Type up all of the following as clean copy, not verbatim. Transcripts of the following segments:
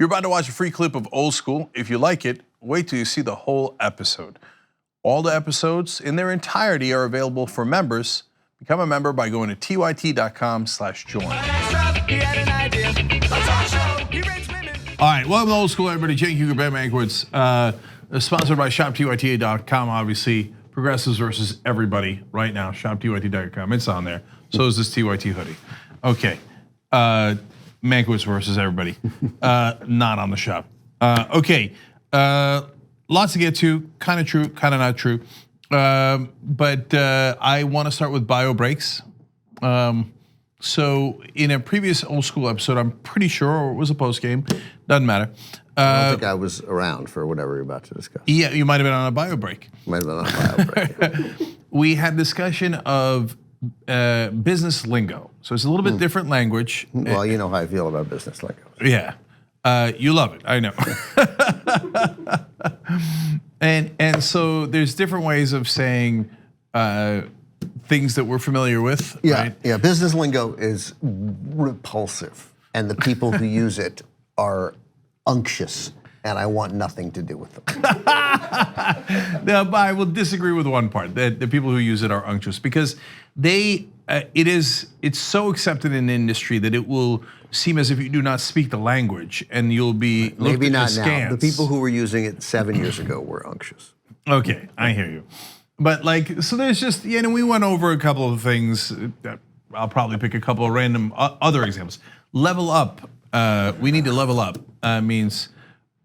You're about to watch a free clip of Old School. If you like it, wait till you see the whole episode. All the episodes in their entirety are available for members. Become a member by going to tyt.com/join. All right, welcome to Old School, everybody. Cenk, Uygur, Mankiewicz. Sponsored by shoptyt.com, obviously. Progressives versus everybody right now. Shoptyt.com, it's on there. So is this TYT hoodie. Okay, Mankiewicz versus everybody. Not on the shop. Okay, lots to get to. Kind of true, kind of not true. But I want to start with bio breaks. So in a previous Old School episode, I'm pretty sure, or it was a post game, doesn't matter. I don't think I was around for whatever you're about to discuss. Yeah, you might have been on a bio break. Might have been on a bio break. Yeah. We had discussion of business lingo. So it's a little bit different language. Well, you know how I feel about business lingo. Yeah, you love it, I know. And so there's different ways of saying things that we're familiar with. Yeah, right? yeah. Business lingo is repulsive, and the people who use it are unctuous, and I want nothing to do with them. Now, I will disagree with one part, that the people who use it are unctuous, because it's so accepted in the industry that it will seem as if you do not speak the language, and you'll be looked Maybe at not askance. now. The people who were using it 7 years ago were unctuous. Okay, I hear you. But like, so there's just, yeah, and we went over a couple of things. I'll probably pick a couple of random other examples. Level up, we need to level up means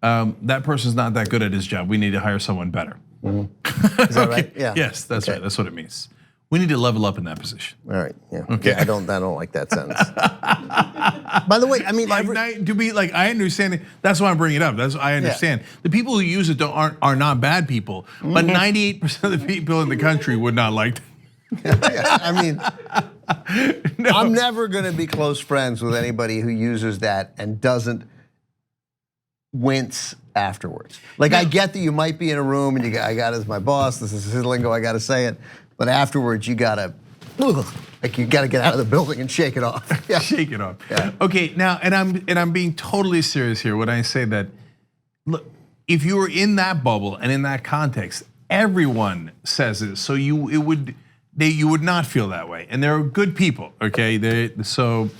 that person's not that good at his job. We need to hire someone better. Mm-hmm. Is that right? Yeah. Yes, that's right, that's what it means. We need to level up in that position. All right, yeah. Okay. Yeah, I don't like that sentence. By the way, I mean, I understand it. That's why I'm bringing it up. That's I understand. Yeah. The people who use it are not bad people, but 98% of the people in the country would not like them. Yeah, I mean, no. I'm never going to be close friends with anybody who uses that and doesn't wince afterwards. Like, I get that you might be in a room and you go, I got it as my boss. This is his lingo. I got to say it. But afterwards, you gotta get out of the building and shake it off. Yeah. Shake it off. Yeah. Okay, now, and I'm being totally serious here when I say that. Look, if you were in that bubble and in that context, everyone says it. So you would not feel that way. And they're good people. Okay, so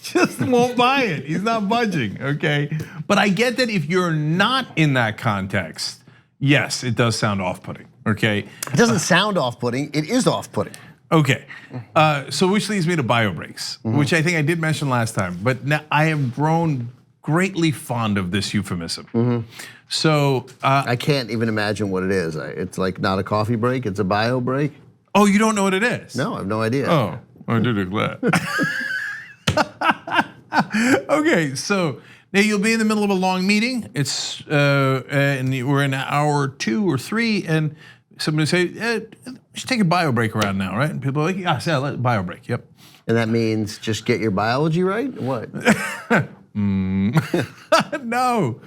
just won't buy it. He's not budging. Okay, but I get that if you're not in that context, yes, it does sound off-putting. Okay, it doesn't sound off-putting. It is off-putting. Okay, so which leads me to bio breaks, which I think I did mention last time, but now I have grown greatly fond of this euphemism. So I can't even imagine what it is. It's like not a coffee break; it's a bio break. Oh, you don't know what it is? No, I have no idea. Oh, I did that. Okay, so. Now you'll be in the middle of a long meeting. It's and we're in an hour 2 or 3, and somebody say, we should take a bio break around now, right? And people are like, yeah, bio break. Yep. And that means just get your biology right. What? No.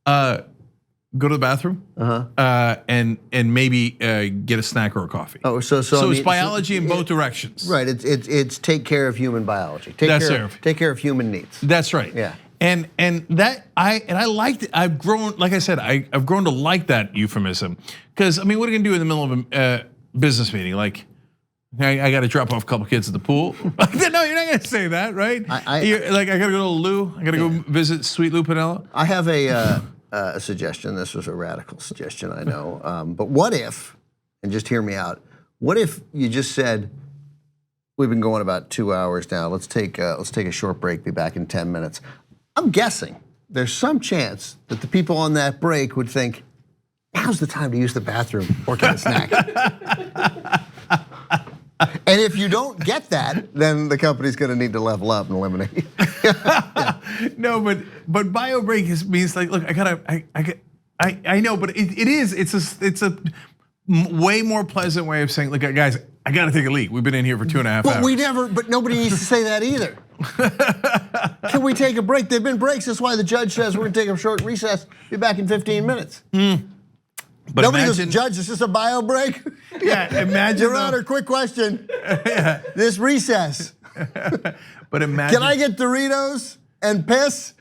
Go to the bathroom. And maybe get a snack or a coffee. Oh, so it's biology in both directions. Right. It's take care of human biology. Take care of human needs. That's right. Yeah. And I liked it. I've grown, like I said, I've grown to like that euphemism, because I mean, what are you gonna do in the middle of a business meeting? Like, I got to drop off a couple kids at the pool. No, you're not gonna say that, right? I gotta go to Lou. I gotta go visit Sweet Lou Pinella. I have a suggestion. This was a radical suggestion, I know. But what if, and just hear me out, what if you just said, we've been going about 2 hours now. Let's take a short break. Be back in 10 minutes. I'm guessing there's some chance that the people on that break would think, now's the time to use the bathroom or get a snack. And if you don't get that, then the company's gonna need to level up and eliminate. Yeah. No, but bio break means like, look, I know, but it's a way more pleasant way of saying, look, guys, I gotta take a leak. We've been in here for 2.5 hours. But nobody needs to say that either. Can we take a break? There've been breaks. That's why the judge says we're gonna take a short recess. Be back in 15 minutes. But nobody goes, Judge, is this a bio break? Yeah, imagine. Your Honor, quick question. Yeah. This recess. But imagine. Can I get Doritos and piss?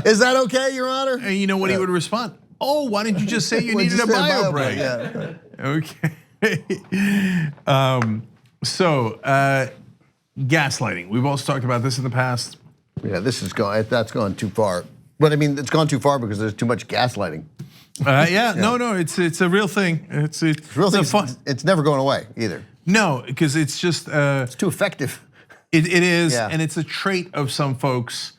Is that okay, Your Honor? And you know what he would respond? Oh, why didn't you just say you needed a bio break? Yeah. Okay. Gaslighting. We've also talked about this in the past. Yeah, that's gone too far. But I mean, it's gone too far because there's too much gaslighting. No, it's a real thing. It's real thing. It's never going away either. No, because it's just it's too effective. It is, and it's a trait of some folks,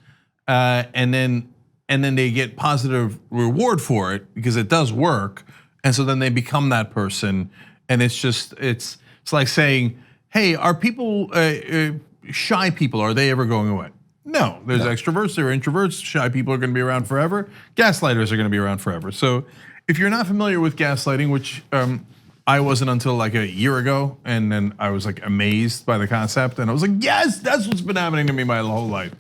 and then they get positive reward for it because it does work, and so then they become that person, and it's like saying, hey, are people shy people? Are they ever going away? No, there's extroverts, there are introverts. Shy people are going to be around forever. Gaslighters are going to be around forever. So if you're not familiar with gaslighting, which I wasn't until like a year ago, and then I was like amazed by the concept, and I was like, yes, that's what's been happening to me my whole life.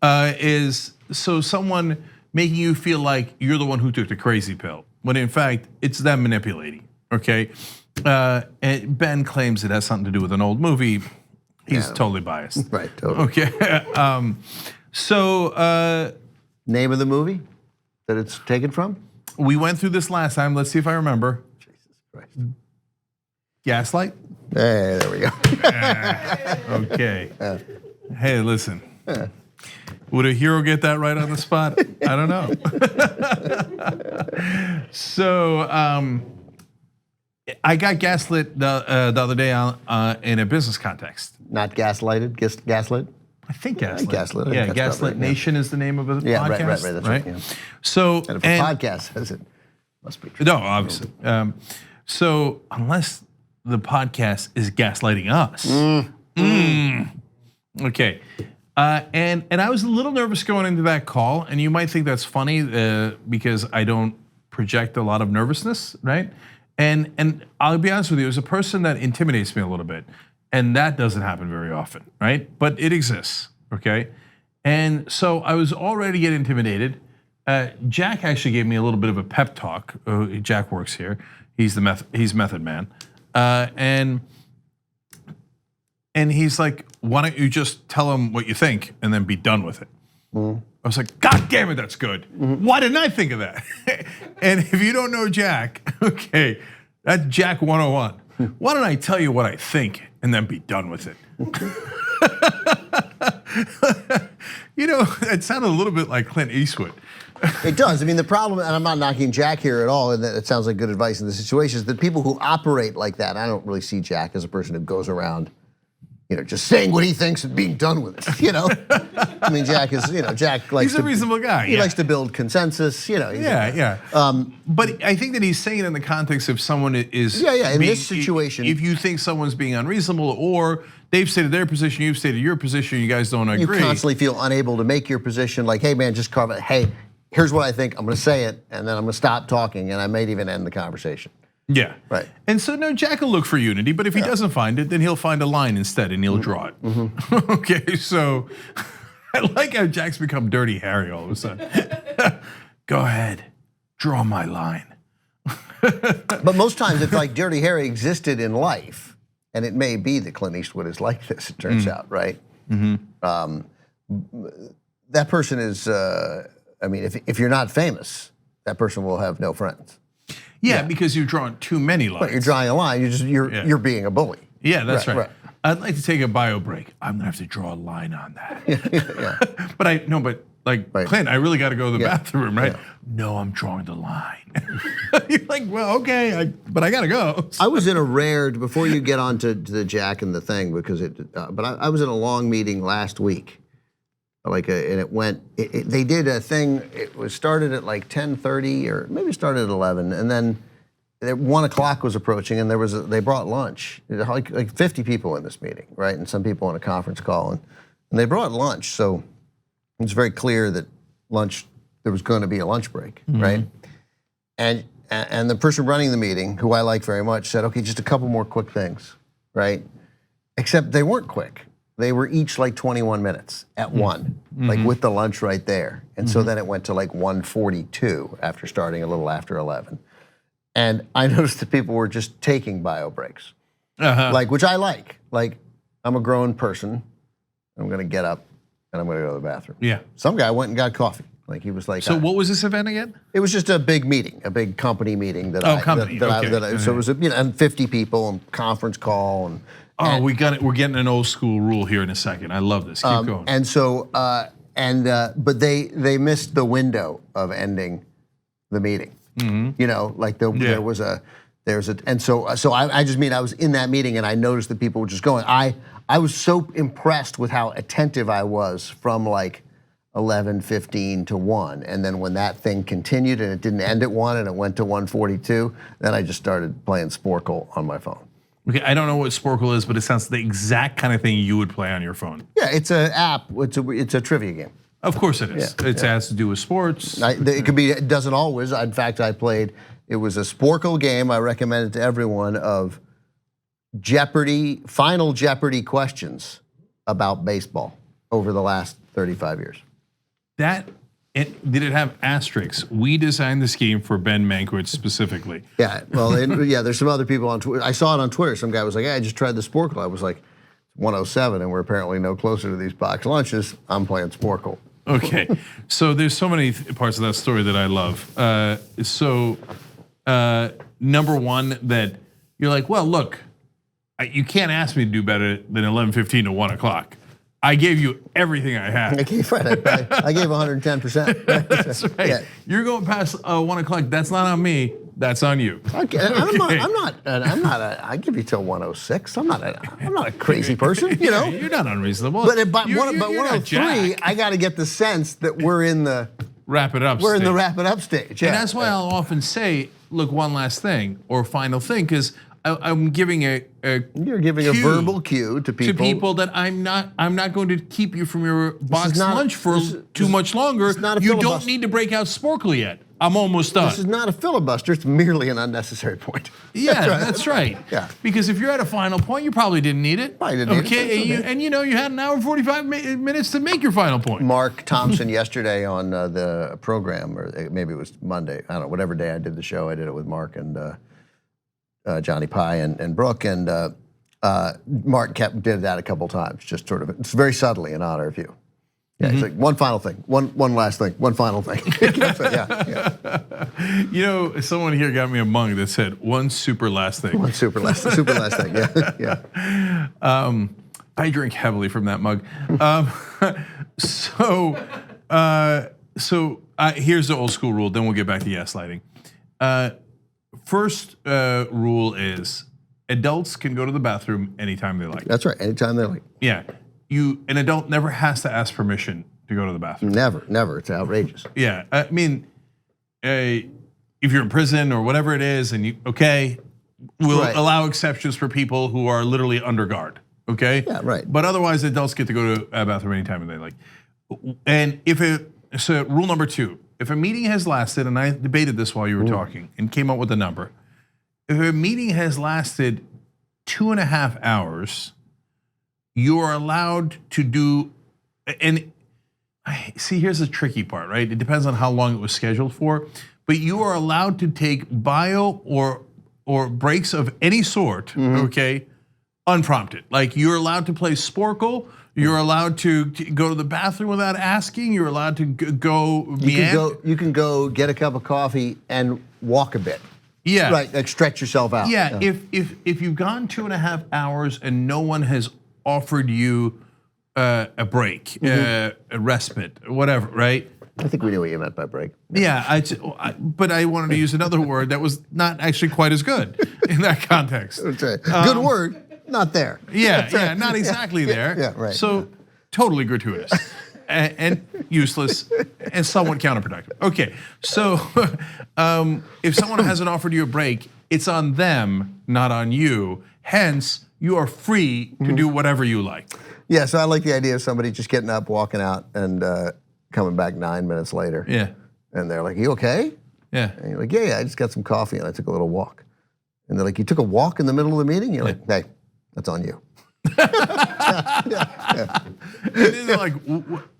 Is so someone making you feel like you're the one who took the crazy pill, when in fact it's them manipulating. Okay, and Ben claims it has something to do with an old movie. He's totally biased. Right, totally. Okay, name of the movie that it's taken from? We went through this last time. Let's see if I remember. Jesus Christ. Gaslight? Hey, there we go. Okay. Hey, listen. Would a hero get that right on the spot? I don't know. So I got gaslit the other day in a business context. Not gaslighted, gaslit? I think Gaslit. Gaslit. Yeah, Gaslit right, Nation is the name of a podcast. Yeah, right. That's right. Yeah. So, and if a podcast says it, must be true. No, obviously. So unless the podcast is gaslighting us. Okay. And I was a little nervous going into that call, and you might think that's funny because I don't project a lot of nervousness, right? And I'll be honest with you, as a person that intimidates me a little bit, and that doesn't happen very often, right? But it exists, okay? And so I was already getting intimidated. Jack actually gave me a little bit of a pep talk. Jack works here. He's Method Man, and he's like, "Why don't you just tell him what you think and then be done with it?" I was like, "God damn it, that's good. Why didn't I think of that?" And if you don't know Jack, okay, that's Jack 101. Why don't I tell you what I think and then be done with it? You know, it sounded a little bit like Clint Eastwood. It does. I mean, the problem, and I'm not knocking Jack here at all, and it sounds like good advice in this situation, is that people who operate like that, I don't really see Jack as a person who goes around, just saying what he thinks and being done with it, I mean, Jack is, Jack likes He's a reasonable guy. He likes to build consensus, Yeah. But I think that he's saying it in the context of someone is in this situation. If you think someone's being unreasonable, or they've stated their position, you've stated your position, you guys don't agree. You constantly feel unable to make your position, like, hey man, just carve it, hey, here's what I think, I'm gonna say it, and then I'm gonna stop talking, and I might even end the conversation. Yeah. Right. And so no, Jack will look for unity, but if he doesn't find it, then he'll find a line instead and he'll draw it. Okay, so I like how Jack's become Dirty Harry all of a sudden. Go ahead, draw my line. But most times, if like Dirty Harry existed in life, and it may be that Clint Eastwood is like this, it turns out, right? That person is, I mean, if you're not famous, that person will have no friends. Yeah, because you've drawn too many lines. But you're drawing a line. You're being a bully. Yeah, that's right. I'd like to take a bio break. I'm gonna have to draw a line on that. But Clint, I really got to go to the bathroom, right? No, I'm drawing the line. You're like, well, okay, but I got to go. I was in a rare, before you get on to the Jack and the thing, because I was in a long meeting last week. And it went. They did a thing. It was started at like 10:30, or maybe started at 11, and then 1 o'clock was approaching, and they brought lunch. Like 50 people in this meeting, right? And some people on a conference call, and they brought lunch. So it was very clear that there was going to be a lunch break, right? And the person running the meeting, who I like very much, said, "Okay, just a couple more quick things," right? Except they weren't quick. They were each like 21 minutes at one, like with the lunch right there. And so then it went to like 1:42 after starting a little after 11. And I noticed that people were just taking bio breaks, which I like. Like, I'm a grown person. I'm gonna get up and I'm going to go to the bathroom. Yeah. Some guy went and got coffee. Like he was like. So what was this event again? It was just a big meeting, a big company meeting that so it was and 50 people and conference call and. We got it. We're getting an old school rule here in a second. I love this. Keep going. And so but they missed the window of ending the meeting. You know, like there was a. And so I just mean I was in that meeting and I noticed that people were just going. I was so impressed with how attentive I was from like 11:15 to 1, and then when that thing continued and it didn't end at 1 and it went to 1:42, then I just started playing Sporkle on my phone. Okay, I don't know what Sporkle is, but it sounds the exact kind of thing you would play on your phone. Yeah, it's an app. It's a trivia game. Of course it is. It has to do with sports. It could be. It doesn't always. In fact, I played. It was a Sporkle game. I recommend it to everyone of Jeopardy, Final Jeopardy questions about baseball over the last 35 years. Did it have asterisks? We designed this game for Ben Mankiewicz specifically. Yeah, well, there's some other people on Twitter. I saw it on Twitter. Some guy was like, "Hey, I just tried the Sporkle." I was like, 107, and we're apparently no closer to these box lunches. I'm playing Sporkle. Okay, so there's so many parts of that story that I love. Number one, that you're like, well, look, you can't ask me to do better than 11:15 to 1 o'clock. I gave you everything I had. I gave 110%. That's right. Yeah. You're going past 1 o'clock. That's not on me. That's on you. Okay. I'm not. I give you till 106. I'm not a crazy person. You know. You're not unreasonable. But 103, I got to get the sense that we're in the wrap it up. We're in the wrap it up stage. Yeah. And that's why I'll often say, look, one last thing or final thing, because I'm giving you're giving a verbal cue to people that I'm not going to keep you from your box lunch for too much longer. You don't need to break out Sporkle yet. I'm almost done. This is not a filibuster. It's merely an unnecessary point. Yeah, that's right. Yeah. Because if you're at a final point, you probably didn't need it. Probably didn't need it. And you had an hour and 45 minutes to make your final point. Mark Thompson yesterday on the program, or maybe it was Monday. I don't know. Whatever day I did the show, I did it with Mark and Johnny Pye and Brooke, and Mark did that a couple times, just sort of, it's very subtly in honor of you. Yeah, He's like, one final thing, one last thing, one final thing. Yeah. You know, someone here got me a mug that said, one super last thing. One super last thing, yeah. I drink heavily from that mug. Here's the old school rule, then we'll get back to gaslighting. First rule is adults can go to the bathroom anytime they like. That's right, anytime they like. Yeah, an adult never has to ask permission to go to the bathroom. Never, it's outrageous. Yeah, I mean, if you're in prison or whatever it is, and we'll allow exceptions for people who are literally under guard, okay? Yeah, right. But otherwise, adults get to go to a bathroom anytime they like. And so rule number 2, if a meeting has lasted, and I debated this while you were talking and came up with a number, if a meeting has lasted 2.5 hours, you are allowed to do, and see, here's the tricky part, right? It depends on how long it was scheduled for, but you are allowed to take bio or breaks of any sort, okay, unprompted. Like you're allowed to play Sporkle. You're allowed to go to the bathroom without asking. You're allowed to go meander. You can go get a cup of coffee and walk a bit. Yeah. Right, like stretch yourself out. Yeah, if you've gone 2.5 hours and no one has offered you a break, a respite, whatever, right? I think we knew what you meant by break. Yeah, but I wanted to use another word that was not actually quite as good in that context. That's right. Good word. Not there. Yeah, not exactly there. Yeah, right. So totally gratuitous and useless and somewhat counterproductive. Okay, so if someone hasn't offered you a break, it's on them, not on you. Hence, you are free to do whatever you like. Yeah, so I like the idea of somebody just getting up, walking out, and coming back 9 minutes later. Yeah. And they're like, "You okay?" Yeah. And you're like, "Yeah, I just got some coffee and I took a little walk." And they're like, "You took a walk in the middle of the meeting?" You're like, "Hey, that's on you." Yeah. And then like,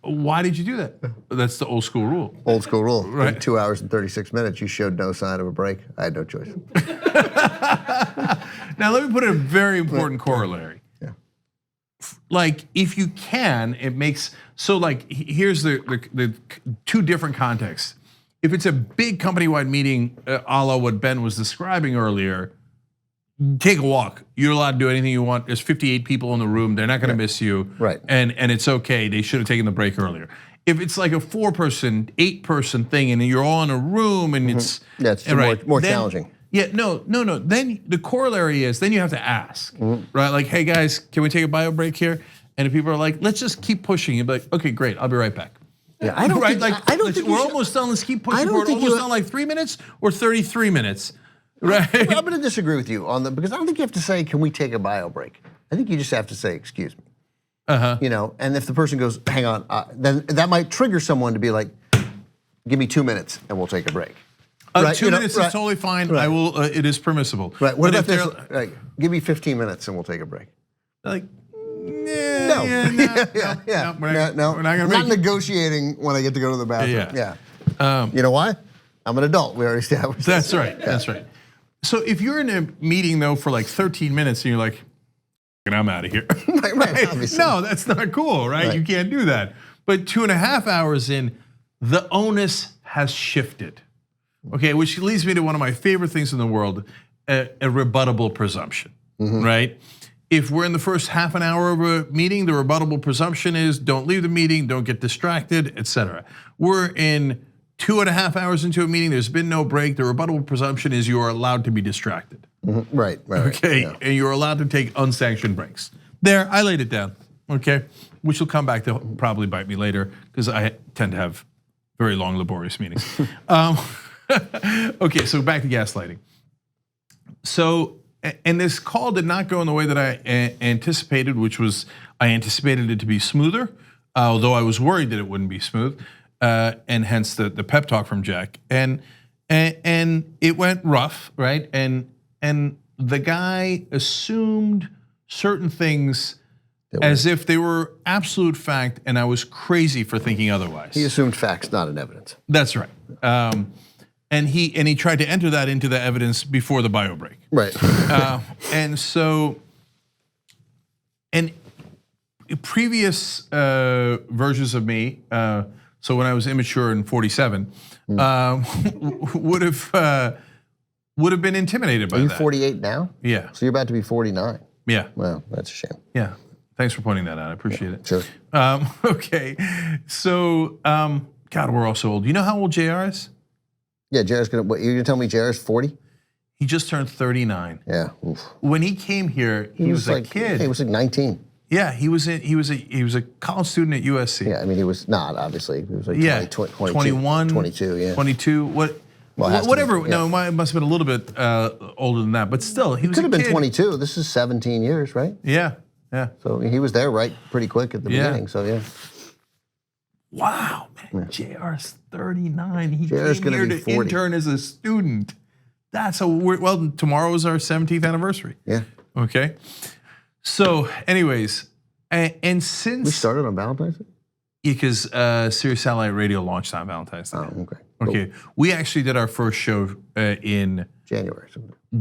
why did you do that? That's the old school rule. Old school rule. Right. 2 hours and 36 minutes, you showed no sign of a break. I had no choice. Now let me put a very important corollary. Yeah. like if you can, it makes, so like here's the two different contexts. If it's a big company-wide meeting, a la what Ben was describing earlier, take a walk. You're allowed to do anything you want. There's 58 people in the room. They're not going to miss you. Right. And it's okay. They should have taken the break earlier. If it's like a 4-person, 8-person thing, and you're all in a room, and it's more challenging. Yeah, no. Then the corollary is then you have to ask, right? Like, hey guys, can we take a bio break here? And if people are like, let's just keep pushing, you'd be like, okay, great, I'll be right back. Yeah, I don't right? think, I don't think we're almost done. Let's keep pushing forward. Almost done like 3 minutes or 33 minutes, right? I'm going to disagree with you on because I don't think you have to say, can we take a bio break? I think you just have to say, excuse me. You know, and if the person goes, hang on, then that might trigger someone to be like, give me 2 minutes and we'll take a break. Right? 2 minutes is totally fine. I will. It is permissible. Right. What about this? Like, give me 15 minutes and we'll take a break. Like, no. We're not negotiating when I get to go to the bathroom. Yeah. You know why? I'm an adult. We already established. That's right. That's right. So if you're in a meeting though for like 13 minutes and you're like, I'm out of here. Right, obviously. No, that's not cool, right? You can't do that. But 2.5 hours in, the onus has shifted. Okay, which leads me to one of my favorite things in the world, a rebuttable presumption, right? If we're in the first half an hour of a meeting, the rebuttable presumption is don't leave the meeting, don't get distracted, etc. We're in 2.5 hours into a meeting, there's been no break, the rebuttable presumption is you are allowed to be distracted. Right. Okay, and you're allowed to take unsanctioned breaks. There, I laid it down, okay? Which will come back to probably bite me later because I tend to have very long, laborious meetings. Okay, so back to gaslighting. So, and this call did not go in the way that I anticipated, which was I anticipated it to be smoother, although I was worried that it wouldn't be smooth, and hence the pep talk from Jack. And it went rough, right? And the guy assumed certain things as if they were absolute fact, and I was crazy for thinking otherwise. He assumed facts, not an evidence. That's right. And he tried to enter that into the evidence before the bio break. Right. And so, and previous versions of me, so when I was immature and 47, would have been intimidated by that. Are you 48 now? Yeah. So you're about to be 49. Yeah. Well, that's a shame. Yeah. Thanks for pointing that out. I appreciate it. Sure. Okay. So, God, we're all so old. You know how old JR is? Yeah, JR's gonna. What, you're gonna tell me JR's 40? He just turned 39. Yeah. Oof. When he came here, he was like, a kid. He was like 19. Yeah, he was a college student at USC. Yeah, I mean he was not obviously. He was like 22, 21, 22. Yeah. 22. Whatever. Be, yeah. No, it must have been a little bit older than that, but still, he was. Could have been kid. 22. This is 17 years, right? Yeah. Yeah. So he was there right pretty quick at the beginning. So yeah. Wow, man. JR's 39. He JR's came here to 40. intern as a student. That's a weird. Well, tomorrow is our 17th anniversary. Yeah. Okay. So, anyways, and since we started on Valentine's Day? Because Sirius Satellite Radio launched on Valentine's Day. Oh, okay. Okay. We actually did our first show in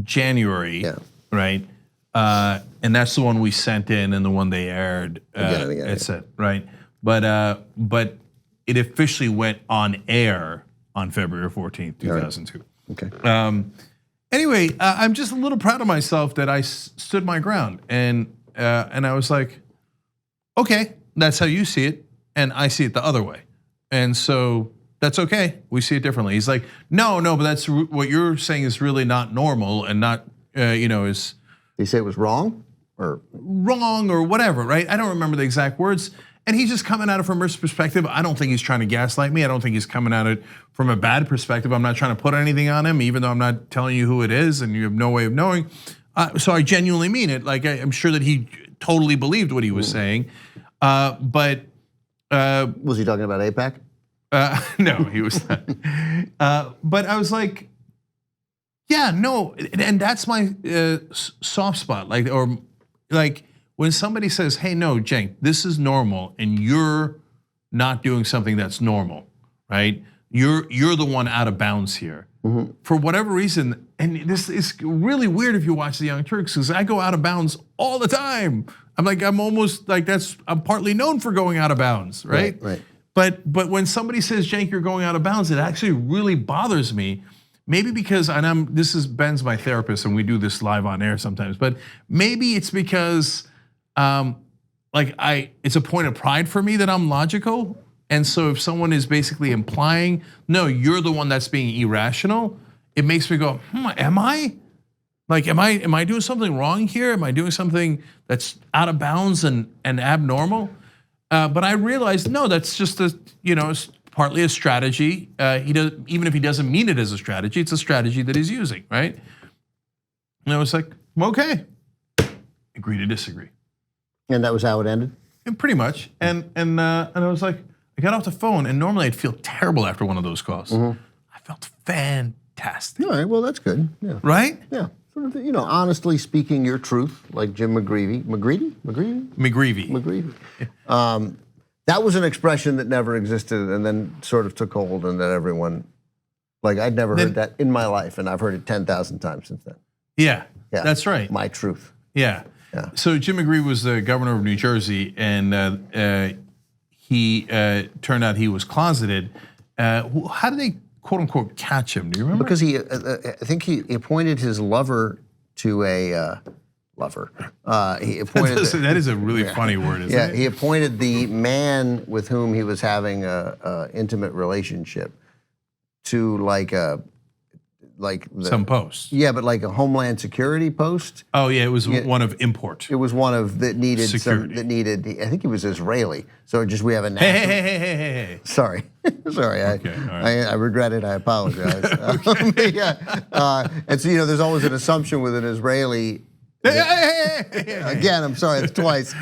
January. Yeah. Right. And that's the one we sent in and the one they aired. It's it, right? But it officially went on air on February 14th, 2002. Okay. Anyway, I'm just a little proud of myself that I stood my ground and I was like, okay, that's how you see it, and I see it the other way, and so that's okay. We see it differently. He's like, no, but that's what you're saying is really not normal and not, is. Did he say it was wrong or whatever, right? I don't remember the exact words. And he's just coming at it from his perspective. I don't think he's trying to gaslight me. I don't think he's coming at it from a bad perspective. I'm not trying to put anything on him, even though I'm not telling you who it is and you have no way of knowing. So I genuinely mean it. Like I'm sure that he totally believed what he was saying. But was he talking about AIPAC? No, he was not. But I was like, yeah, no, and that's my soft spot. Like when somebody says, hey, no, Cenk, this is normal, and you're not doing something that's normal, right? you're the one out of bounds here. For whatever reason, and this is really weird if you watch the Young Turks, because I go out of bounds all the time. I'm almost like I'm partly known for going out of bounds, right? Right. But when somebody says, Cenk, you're going out of bounds, it actually really bothers me. Maybe because, Ben's my therapist, and we do this live on air sometimes. But maybe it's because, it's a point of pride for me that I'm logical. And so if someone is basically implying, no, you're the one that's being irrational, it makes me go, am I? Am I doing something wrong here? Am I doing something that's out of bounds and abnormal? But I realized, no, that's just it's partly a strategy. Even if he doesn't mean it as a strategy, it's a strategy that he's using, right? And I was like, okay, agree to disagree. And that was how it ended? And pretty much. And I was like, I got off the phone, and normally I'd feel terrible after one of those calls. I felt fantastic. All right, well, that's good. Yeah. Right? Yeah. Sort of, honestly speaking your truth, like Jim McGreevey. McGreevey. That was an expression that never existed and then sort of took hold, and that everyone, I'd never heard that in my life, and I've heard it 10,000 times since then. Yeah, that's right. My truth. Yeah. So Jim McGreevey was the governor of New Jersey, and he turned out he was closeted. How did they, quote unquote, catch him? Do you remember? Because I think he appointed his lover to a lover. He appointed that is a really funny word, isn't it? Yeah, he appointed the man with whom he was having a intimate relationship to some post. Yeah, but like a Homeland Security post. Oh yeah, it was one of import. It was one of that needed security. I think he was Israeli. So we have a national. Hey. Sorry. Okay, all right. I regret it. I apologize. And so there's always an assumption with an Israeli. Again, I'm sorry, it's twice.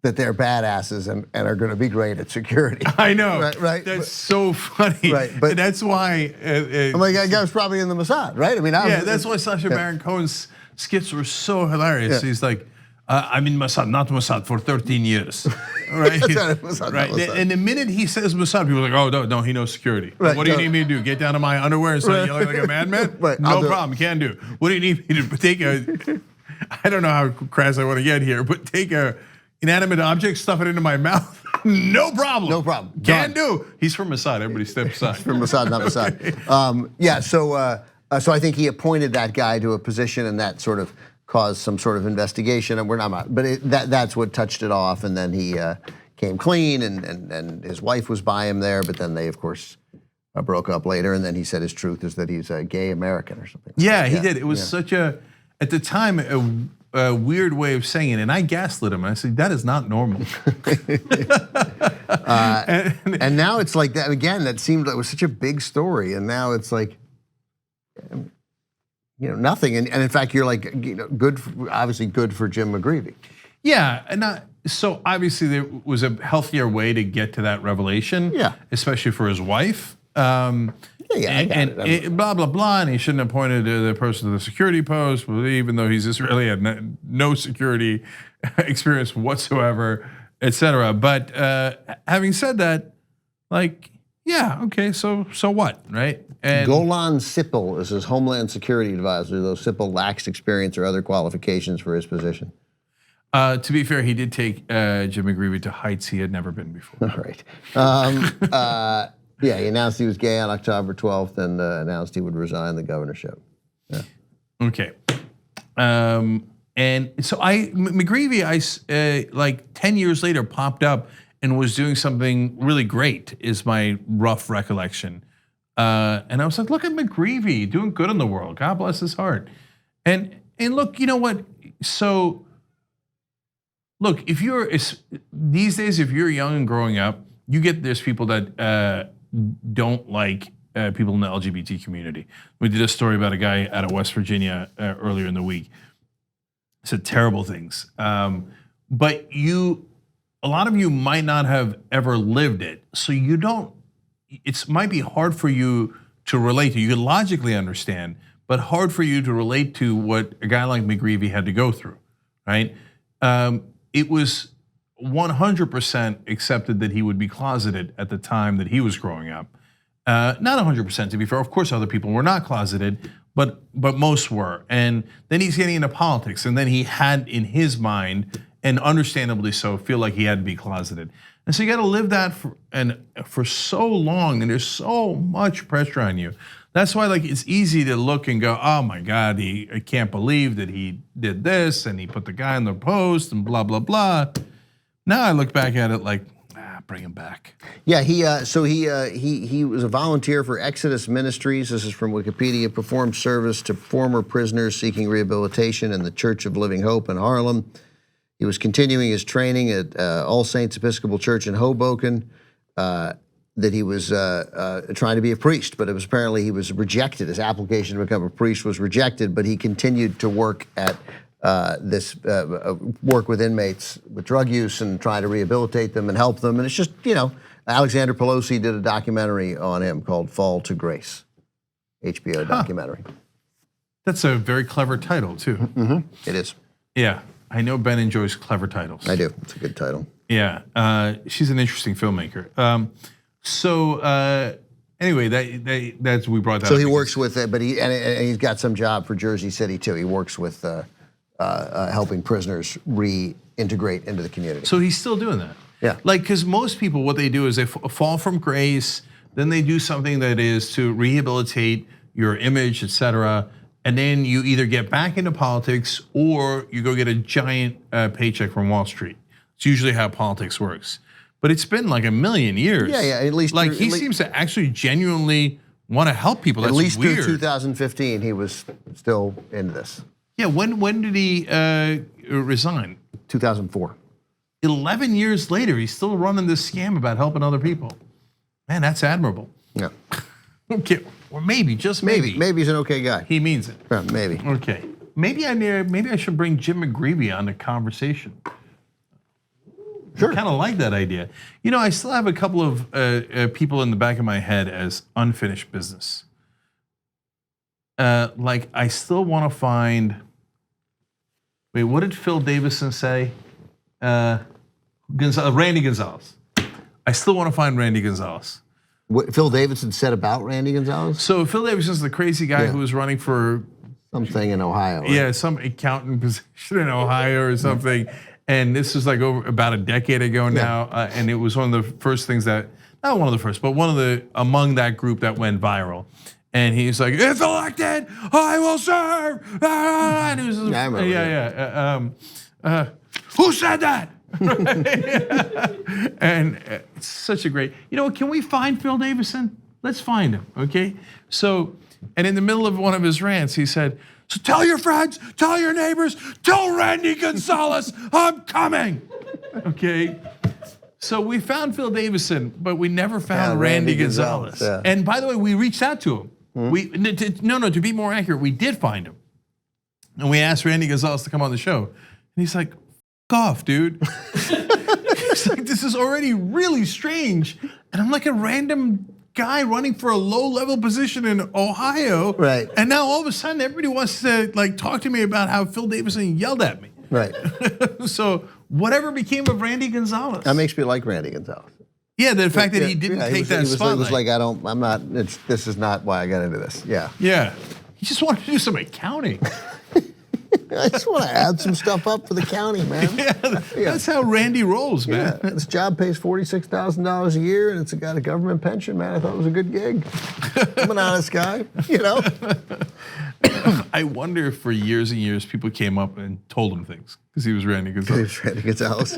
That they're badasses and are going to be great at security. I know, right? That's so funny, right? But and that's why. I'm like, that guy was probably in the Mossad, right? That's why Sacha Baron Cohen's skits were so hilarious. He's like, I'm in Mossad, not Mossad, for 13 years, right? That's not Mossad, right. Mossad. And the minute he says Mossad, people are like, oh no, he knows security. Right. What do you need me to do? Get down to my underwear and start yelling like a madman? Right. No problem, can do. What do you need me to take I don't know how crass I want to get here, but take a inanimate object, stuff it into my mouth. No problem. No problem. Can do. He's from Mossad. Everybody step aside. He's from Mossad, not Mossad. So I think he appointed that guy to a position, and that sort of caused some sort of investigation. And we're not, but that's what touched it off. And then he came clean, and his wife was by him there. But then they, of course, broke up later. And then he said his truth is that he's a gay American or something. Yeah, he did. It was such a, at the time, a weird way of saying it, and I gaslit him. I said, that is not normal. And now it's like that again. That seemed like it was such a big story, and now it's like, nothing. And in fact, you're like, obviously good for Jim McGreevey. Yeah, and so obviously there was a healthier way to get to that revelation. Yeah, especially for his wife. And blah blah blah, and he shouldn't have pointed the person to the security post, even though he's Israeli, had no security experience whatsoever, etc. But having said that, okay, so what, right? And Golan Sippel is his Homeland Security advisor, though Sippel lacks experience or other qualifications for his position. To be fair, he did take Jim McGreevey to heights he had never been before. All right. Yeah, he announced he was gay on October 12th and announced he would resign the governorship. Yeah. Okay. And so McGreevey, like 10 years later, popped up and was doing something really great, is my rough recollection. And I was like, look at McGreevey doing good in the world. God bless his heart. And look, you know what? So look, these days, if you're young and growing up, there's people that don't like people in the LGBT community. We did a story about a guy out of West Virginia earlier in the week. Said terrible things, but a lot of you might not have ever lived it, so you don't. It might be hard for you to relate to. You can logically understand, but hard for you to relate to what a guy like McGreevey had to go through, right? It was 100% accepted that he would be closeted at the time that he was growing up. Not 100% to be fair. Of course, other people were not closeted, but most were. And then he's getting into politics, and then he had in his mind, and understandably so, feel like he had to be closeted. And so you got to live that for so long, and there's so much pressure on you. That's why, like, it's easy to look and go, oh my God, I can't believe that he did this, and he put the guy on the post, and blah blah blah. Now I look back at it like, bring him back. Yeah, he was a volunteer for Exodus Ministries. This is from Wikipedia. Performed service to former prisoners seeking rehabilitation in the Church of Living Hope in Harlem. He was continuing his training at All Saints Episcopal Church in Hoboken. That he was trying to be a priest, but it was apparently he was rejected. His application to become a priest was rejected, but he continued to work at work with inmates with drug use and try to rehabilitate them and help them. And it's just, Alexander Pelosi did a documentary on him called Fall to Grace, HBO documentary. That's a very clever title too. It is. Yeah, I know Ben enjoys clever titles. I do, it's a good title. Yeah, she's an interesting filmmaker. Anyway, that's we brought that. So up he works with it, but he's got some job for Jersey City too. He works with helping prisoners reintegrate into the community. So he's still doing that. Yeah. Like, because most people, what they do is they fall from grace, then they do something that is to rehabilitate your image, etc. And then you either get back into politics or you go get a giant paycheck from Wall Street. It's usually how politics works. But it's been like a million years. Yeah, at least. Like he seems to actually genuinely want to help people. That's at least weird. through 2015, he was still into this. Yeah, when did he resign? 2004. 11 years later, he's still running this scam about helping other people. Man, that's admirable. Yeah. Okay, or maybe, just maybe. Maybe he's an okay guy. He means it. Yeah, maybe. Okay. Maybe I should bring Jim McGreevey on the conversation. Sure. I kind of like that idea. I still have a couple of people in the back of my head as unfinished business. Like, I still want to find. Wait, what did Phil Davison say? Randy Gonzalez. I still want to find Randy Gonzalez. What Phil Davison said about Randy Gonzalez? So Phil Davison's the crazy guy who was running for something in Ohio. Right? Yeah, some accountant position in Ohio or something. And this was like about a decade ago now, and it was one of the first things that, not one of the first, but one of the among that group that went viral. And he's like, "If elected, I will serve." And it was, I remember. Who said that? And it's such a great. Can we find Phil Davison? Let's find him, okay? So, and in the middle of one of his rants, he said, "So tell your friends, tell your neighbors, tell Randy Gonzalez I'm coming." Okay. So we found Phil Davison, but we never found Randy Gonzalez. Yeah. And by the way, we reached out to him. To be more accurate, we did find him. And we asked Randy Gonzalez to come on the show. And he's like, "F off, dude." He's like, "This is already really strange." And I'm like a random guy running for a low-level position in Ohio. Right. And now all of a sudden everybody wants to like talk to me about how Phil Davison yelled at me. Right. So whatever became of Randy Gonzalez? That makes me like Randy Gonzalez. Yeah, the fact that he didn't take that spotlight. He was like, this is not why I got into this. Yeah. Yeah. He just wanted to do some accounting. I just want to add some stuff up for the county, man. That's how Randy rolls, man. Yeah. This job pays $46,000 a year, and it's got a government pension, man. I thought it was a good gig. I'm an honest guy, I wonder if for years and years people came up and told him things because he was Randy Gonzalez. He was Randy Gonzalez.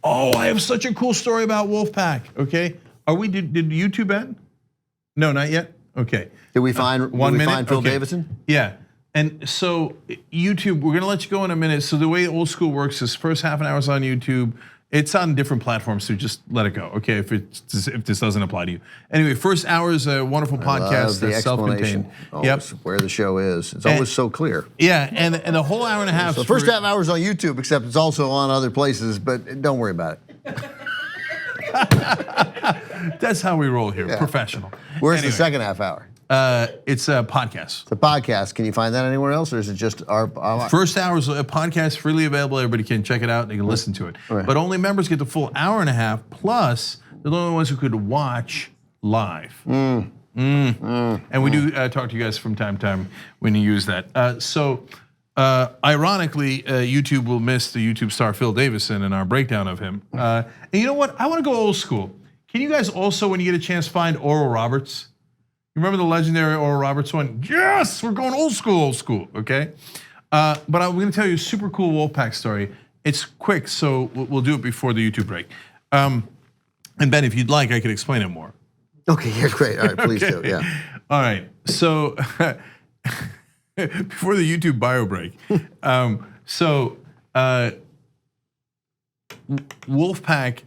Oh, I have such a cool story about Wolfpack. Okay, did YouTube end? No, not yet. Okay. Did we find Phil Davison? Yeah. And so YouTube, we're gonna let you go in a minute. So the way old school works is first half an hour is on YouTube. It's on different platforms, so just let it go, okay? If this doesn't apply to you. Anyway, first hour is a wonderful podcast that's self-contained. Yep. Where the show is. It's always so clear. Yeah, and the whole hour and a half. So the first half hour is on YouTube, except it's also on other places, but don't worry about it. That's how we roll here, professional. Where's the second half hour? It's a podcast. The podcast. Can you find that anywhere else, or is it just our First hour is a podcast freely available. Everybody can check it out. They can listen to it. Right. But only members get the full hour and a half. Plus, they're the only ones who could watch live. And we do talk to you guys from time to time when you use that. Ironically, YouTube will miss the YouTube star Phil Davison in our breakdown of him. And you know what? I want to go old school. Can you guys also, when you get a chance, find Oral Roberts? You remember the legendary Oral Roberts one? Yes, we're going old school, okay? But I'm gonna tell you a super cool Wolfpack story. It's quick, so we'll do it before the YouTube break. And Ben, if you'd like, I could explain it more. Okay, yeah, great. All right, please do, yeah. All right, so before the YouTube bio break, Wolfpack,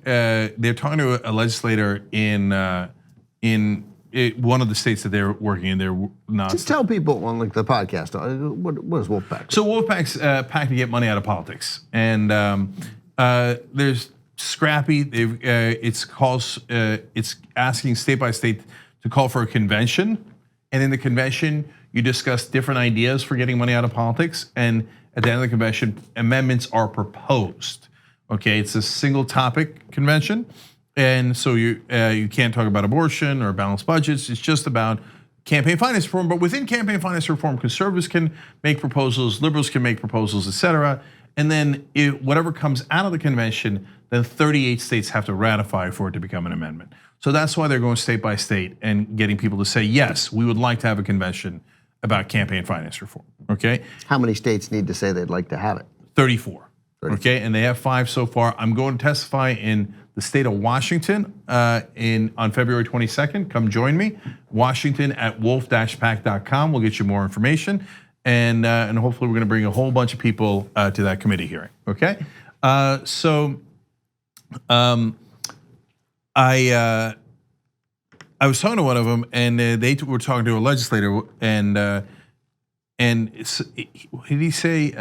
they're talking to a legislator in one of the states that they're working in. They're not. Just tell people on like the podcast. What is Wolfpack? So Wolfpack's pack to get money out of politics, and there's Scrappy. It's asking state by state to call for a convention, and in the convention you discuss different ideas for getting money out of politics, and at the end of the convention, amendments are proposed. Okay, it's a single topic convention, and so you can't talk about abortion or balanced budgets. It's just about campaign finance reform. But within campaign finance reform, conservatives can make proposals, liberals can make proposals, etc. And then whatever comes out of the convention, then 38 states have to ratify for it to become an amendment. So that's why they're going state by state and getting people to say, yes, we would like to have a convention about campaign finance reform. Okay. How many states need to say they'd like to have it? 34. Okay, and they have 5 so far. I'm going to testify in the state of Washington on February 22nd. Come join me. Washington at wolf-pack.com. We'll get you more information, and hopefully we're going to bring a whole bunch of people to that committee hearing. Okay, I was talking to one of them, and they were talking to a legislator, and what did he say?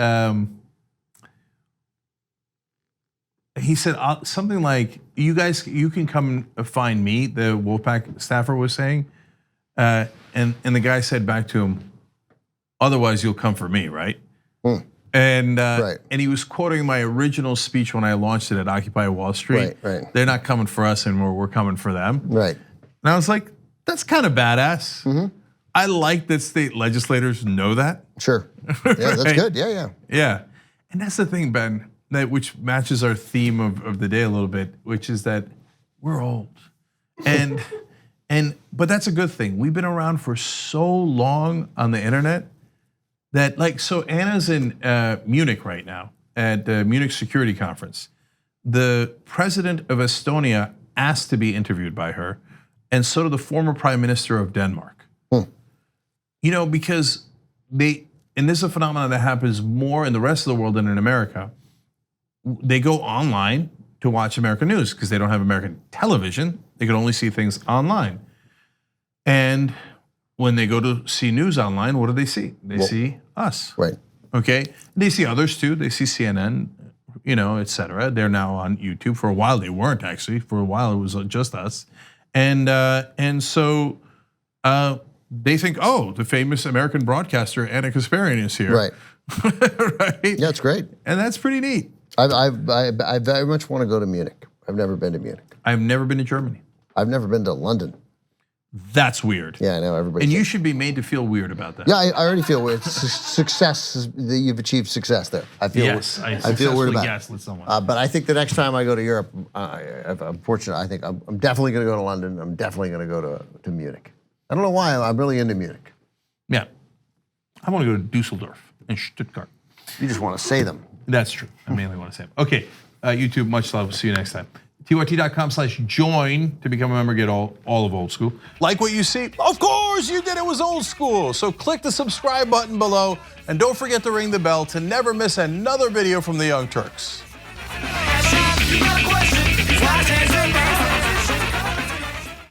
He said something like, "You guys, you can come find me." The Wolfpack staffer was saying, and the guy said back to him, "Otherwise, you'll come for me, right?" And he was quoting my original speech when I launched it at Occupy Wall Street. Right. They're not coming for us anymore. We're coming for them. Right. And I was like, that's kind of badass. I like that state legislators know that. Sure. Yeah, that's good. Yeah. Yeah, and that's the thing, Ben. Which matches our theme of the day a little bit, which is that we're old, but that's a good thing. We've been around for so long on the internet that so Anna's in Munich right now at the Munich Security Conference. The president of Estonia asked to be interviewed by her, and so did the former prime minister of Denmark. You know, because and this is a phenomenon that happens more in the rest of the world than in America. They go online to watch American news because they don't have American television. They can only see things online. And when they go to see news online, what do they see? They see us. Right. Okay. They see others too. They see CNN, et cetera. They're now on YouTube. For a while they weren't actually. For a while it was just us. And so they think, oh, the famous American broadcaster Anna Kasparian is here. Right. Right. Yeah, it's great. And that's pretty neat. I very much want to go to Munich. I've never been to Munich. I've never been to Germany. I've never been to London. That's weird. Yeah, I know everybody. And you should be made to feel weird about that. Yeah, I already feel weird. Success, you've achieved success there. I feel. Yes, I feel weird about gaslit someone. But I think the next time I go to Europe, I'm fortunate. I think I'm definitely going to go to London. I'm definitely going to go to Munich. I don't know why. I'm really into Munich. Yeah, I want to go to Dusseldorf and Stuttgart. You just want to say them. That's true. I mainly want to say them. Okay, YouTube, much love. We'll see you next time. TYT.com/join to become a member, get all of old school. Like what you see? Of course you did, it was old school. So click the subscribe button below and don't forget to ring the bell to never miss another video from the Young Turks. You got a question,